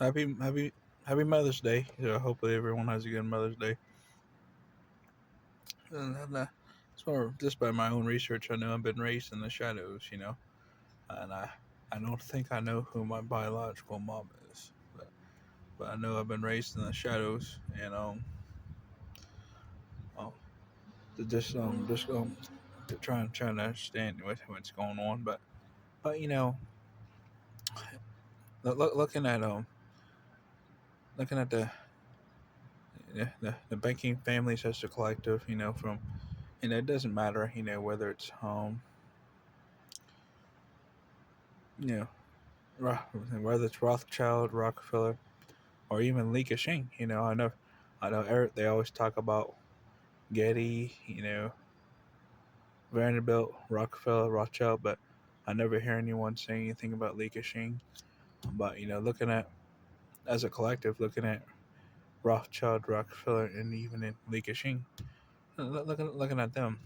Happy Mother's Day. Hopefully everyone has a good Mother's Day. So just by my own research, I know I've been raised in the shadows, and I don't think I know who my biological mom is, but I know I've been raised in the shadows, and um just trying to understand what's going on, but looking at looking at the banking families as a collective, from it doesn't matter, whether it's you know whether it's Rothschild, Rockefeller, or even Li Ka-shing. I know Eric. They always talk about Getty, Vanderbilt, Rockefeller, Rothschild, but I never hear anyone saying anything about Li Ka-shing. But looking at as a collective, looking at Rothschild, Rockefeller, and even in Li Ka-shing, looking at them,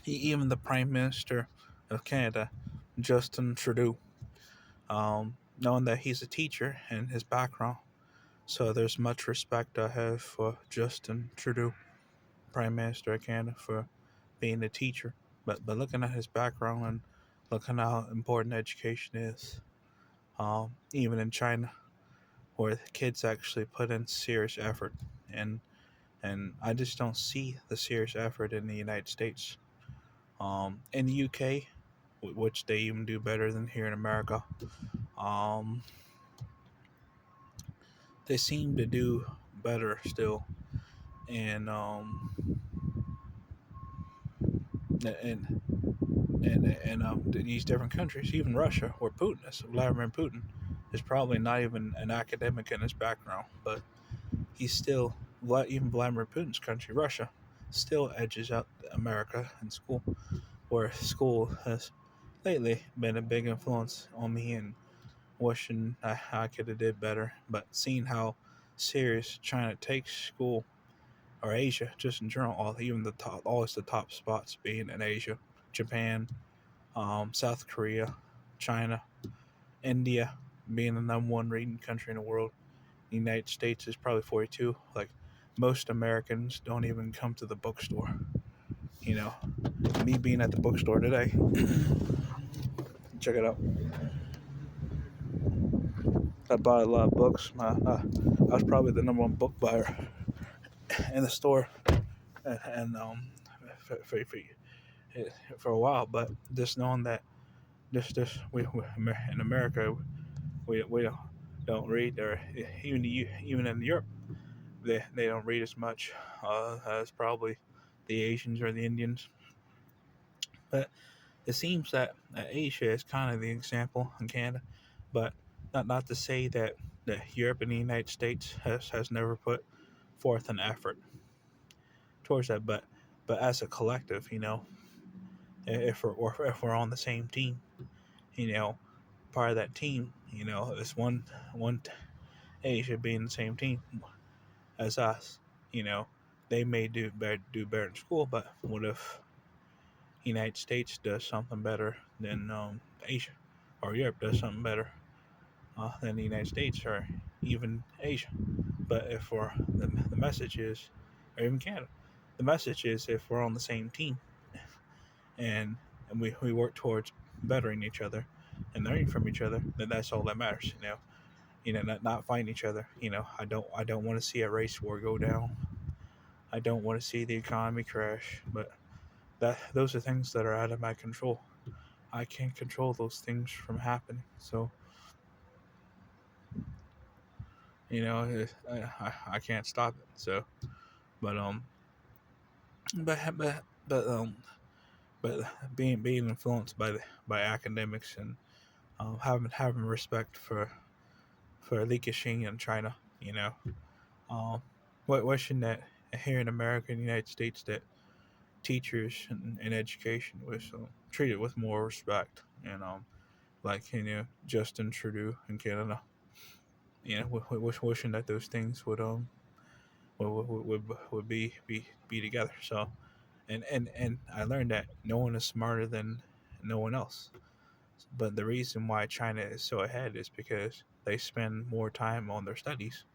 even the Prime Minister of Canada, Justin Trudeau, knowing that he's a teacher and his background. So there's much respect I have for Justin Trudeau, Prime Minister of Canada, for being a teacher. But looking at his background and looking at how important education is, even in China, where the kids actually put in serious effort, and I just don't see the serious effort in the United States. In the UK, which they even do better than here in America, um, they seem to do better still, and and these different countries, even Russia, where Vladimir Putin is probably not even an academic in his background, but he's still, even Vladimir Putin's country, Russia, still edges out America in school, where school has lately been a big influence on me and wishing I could have did better. But seeing how serious China takes school, or Asia, just in general, even the top, always the top spots being in Asia, Japan, South Korea, China, India being the number one reading country in the world. The United States is probably 42. Like, most Americans don't even come to the bookstore. You know, me being at the bookstore today, check it out. I buy a lot of books. I was probably the number one book buyer in the store, and for, for, for, for a while. But just knowing that this we in America we don't read, or even in Europe they don't read as much as probably the Asians or the Indians. But it seems that Asia is kind of the example in Canada, but not to say that Europe and the United States has never put forth an effort towards that, but as a collective, if we're on the same team, you know, part of that team, is one Asia being the same team as us, you know, they may do better in school, but what if the United States does something better than Asia, or Europe does something better than the United States, or even Asia? But if we're the message is, or even Canada, the message is if we're on the same team, and we work towards bettering each other and learning from each other, then that's all that matters. Not fighting each other. I don't want to see a race war go down. I don't want to see the economy crash. But those are things that are out of my control. I can't control those things from happening. So I can't stop it. So, but but but but but being influenced by academics, and having respect for Li Ka-shing in China. Um, wishing that here in America and the United States that teachers and education was treated with more respect, and like Justin Trudeau in Canada. Wishing that those things would be together. So and I learned that no one is smarter than no one else. But the reason why China is so ahead is because they spend more time on their studies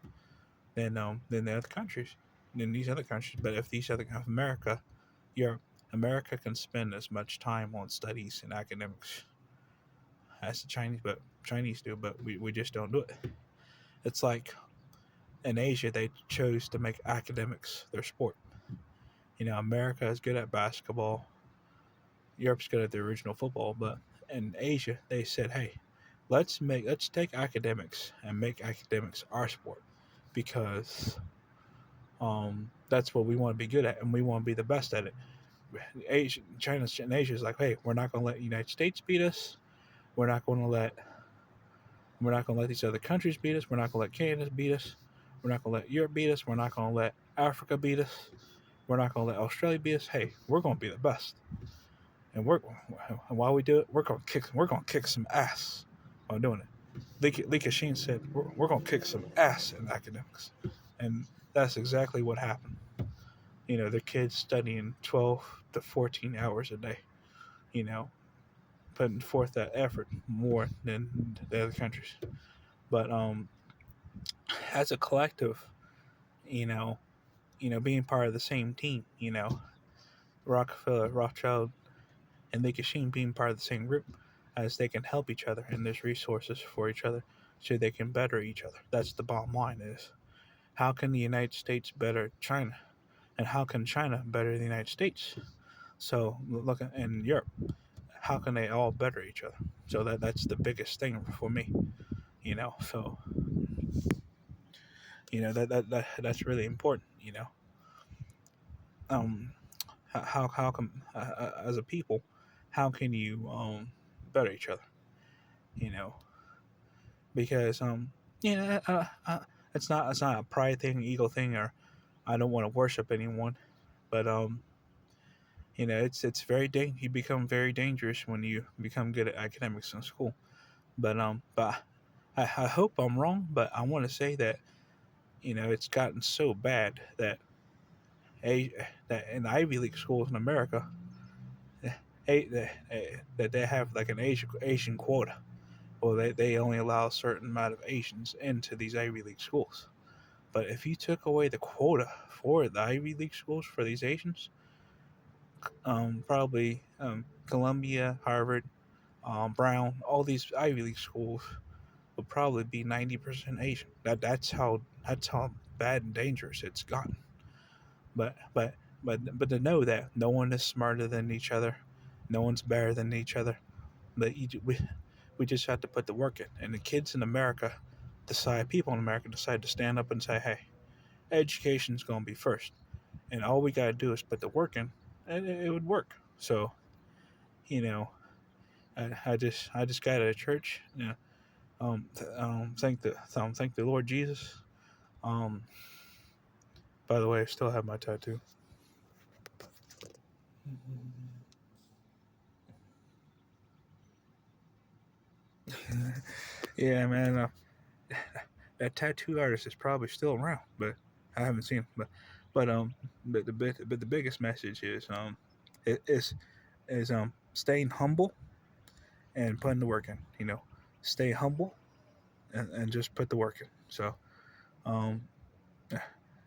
than the other countries, than these other countries. But if these other if America, Europe, America can spend as much time on studies and academics as the Chinese do, but we just don't do it. It's like in Asia they chose to make academics their sport. America is good at basketball, Europe's good at the original football, but in Asia they said, hey, let's take academics and make academics our sport because that's what we want to be good at and we want to be the best at it. China's and Asia is like, hey, we're not going to let the United States beat us. We're not going to let these other countries beat us. We're not going to let Canada beat us. We're not going to let Europe beat us. We're not going to let Africa beat us. We're not going to let Australia beat us. Hey, we're going to be the best. And while we do it, we're going to kick some ass while doing it. Li Ka-shing said, we're going to kick some ass in academics. And that's exactly what happened. The kids studying 12 to 14 hours a day, you know, putting forth that effort more than the other countries. But as a collective, you know, being part of the same team, Rockefeller, Rothschild, and Li Ka-shing being part of the same group, as they can help each other and there's resources for each other, so they can better each other. That's the bottom line: is how can the United States better China, and how can China better the United States? So look in Europe, how can they all better each other? So that's the biggest thing for me, So that's really important. Um, how come as a people, how can you better each other? You know, because it's not a pride thing, ego thing, or I don't want to worship anyone, but it's very you become very dangerous when you become good at academics in school. But I hope I'm wrong, but I want to say that it's gotten so bad that a that in the Ivy League schools in America, that they have like an Asian quota. Well, they only allow a certain amount of Asians into these Ivy League schools. But if you took away the quota for the Ivy League schools for these Asians, probably Columbia, Harvard, Brown, all these Ivy League schools would probably be 90% Asian. That's how bad and dangerous it's gotten. But but but to know that no one is smarter than each other, no one's better than each other. But we just have to put the work in. And the kids in America people in America decide to stand up and say, hey, education's going to be first. And all we got to do is put the work in, and it would work. So, you know, I just got out of church. Thank the Lord Jesus. Um, by the way, I still have my tattoo. Yeah, man. That tattoo artist is probably still around, but I haven't seen him. But the biggest message is staying humble and putting the work in. Stay humble and just put the work in. So um,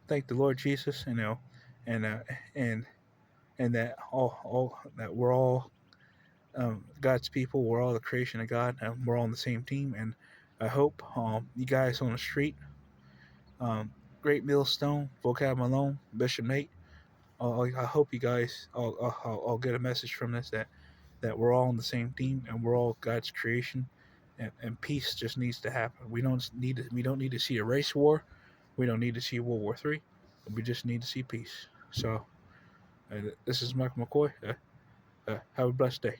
thank the Lord Jesus, and and that all that we're all God's people. We're all the creation of God, and we're all on the same team. And I hope you guys on the street, um, Great Millstone, Vocab Malone, Bishop Nate. I hope you guys all get a message from this that we're all on the same team and we're all God's creation, and peace just needs to happen. We don't need to see a race war. We don't need to see World War III. We just need to see peace. So this is Michael McCoy. Have a blessed day.